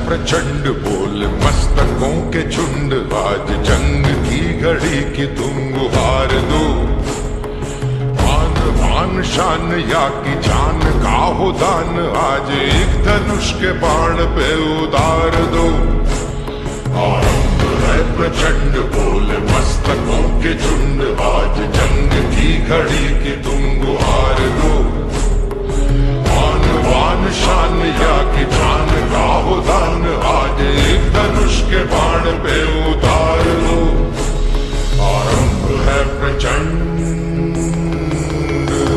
प्रचंड बोल मस्तकों के झुंड, आज जंग की घड़ी की तुम गुहार दो। मान मान शान या की जान का हो दान, आज एक धनुष के बाण पे उतार दो। आरंभ है प्रचंड बोल मस्तकों के झुंड, आज जंग की घड़ी की तुम गुहार दो। मान शान या की